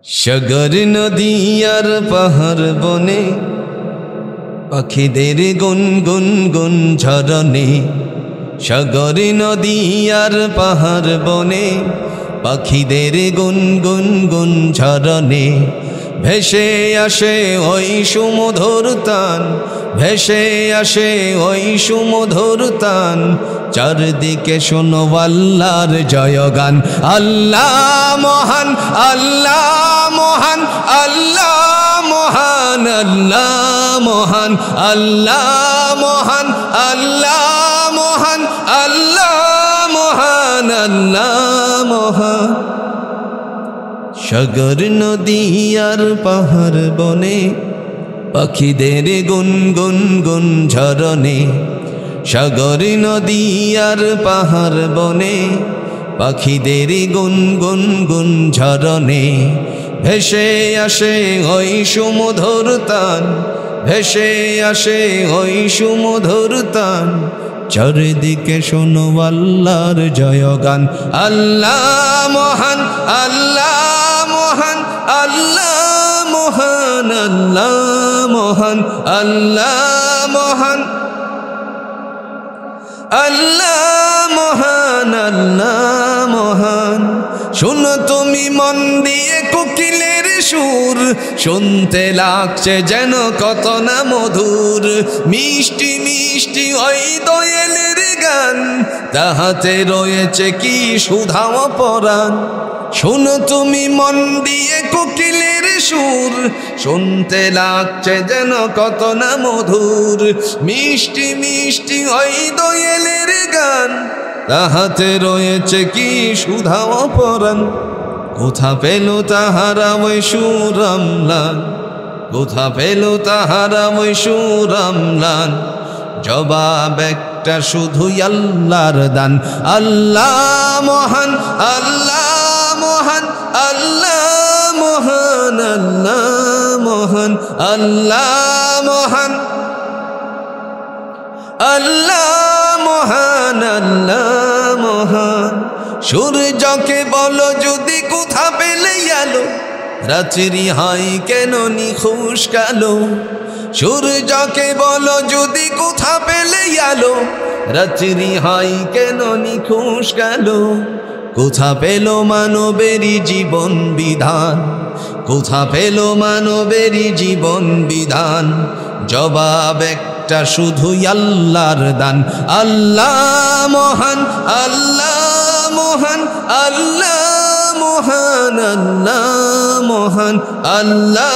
সাগর নদী আর পাহাড় বনে পাখিদের গুনগুন গুন ঝরনে। সাগর নদী আর পাহাড় বনে পাখিদের গুনগুন গুন ঝরনে। ভেসে আসে ওই সুমধুর তান, ভেসে আসে ওই সুমধুর তান। চারদিকে শোনো আল্লাহর জয়গান। আল্লাহ মহান, আল্লাহ মহান, আল্লাহ মহান, আল্লাহ মহান, আল্লাহ মহান, আল্লাহ মহান, আল্লাহ মহান, আল্লাহ মহান। সাগর নদী আর পাহাড় বনে পাখিদের গুনগুন গুন ঝরনে। সাগর নদী আর পাহাড় বনে পাখিদের গুনগুন গুন ঝরনে। ভেসে আসে ওই সুমধুর তান, ভেসে আসে ওই সুমধুর তান। চারিদিকে শোনো আল্লাহর জয়গান। আল্লাহ মহান, আল্লাহ মহান, আল্লাহ মহান, আল্লাহ মহান, আল্লাহ মহান, আল্লাহ মহান, আল্লাহ মহান। শোনো তুমি মন দিয়ে কোকিলের সুর, শুনতে লাগছে যেন কত না মধুর। মিষ্টি মিষ্টি ওই দোয়েলের গান, তাহাতে রয়েছে কি সুধা পরাণ। শোনো তুমি মন দিয়ে কোকিলের সুর, শুনতে লাগছে যেন কত না মধুর। মিষ্টি মিষ্টি ওই দোয়েলের গান, তাহাতে রয়েছে কি সুধা পরাণ। কোথা পেল তাহারা ওই সুরামলান, কোথা পেল তাহারা ওই সুরামলান। জবাব একটা শুধুই আল্লাহর দান। আল্লাহ মহান, আল্লাহ মহান, আল্লাহ মহান, আল্লাহ মহান, আল্লাহ মহান, আল্লাহ মহান, আল্লাহ মহান। সূর্যকে বলো যদি কোথা পেলে আলো, রাত্রি হয় কেন নিখুশ কালো। সূর্যকে বলো যদি কোথা পেলে আলো, রাত্রি হয় কেন নিখুশ কালো। কোথা পেল মানবেরই জীবন বিধান, কোথা পেল মানবেরই জীবন বিধান। জবাব একটা শুধুই আল্লাহর দান। আল্লাহ মহান, আল্লাহ মহান, আল্লাহ মহান, আল্লাহ মহান, আল্লাহ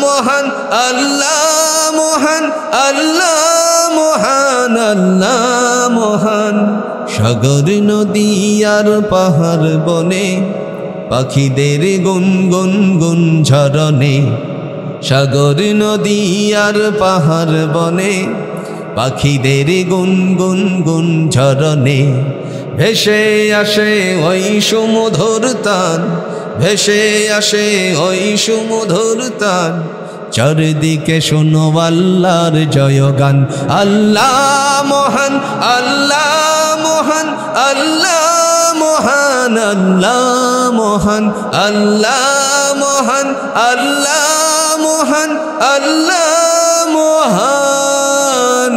মহান, আল্লাহ মহান, আল্লাহ মহান, আল্লাহ মহান। সাগর নদী আর পাহাড় বনে পাখিদের গুনগুন গুন ঝরনে। সাগর নদী আর পাহাড় বনে পাখিদের গুনগুন গুন ঝরনে। ভেসে আসে ওই সুমধুর তান, ভেসে আসে ওই সুমধুর তান। চারদিকে শোনো আল্লাহর জয়গান। আল্লাহ মহান, আল্লাহ মহান, আল্লাহ মহান, আল্লাহ মহান, আল্লাহ মহান, আল্লাহ মহান, আল্লাহ মহান।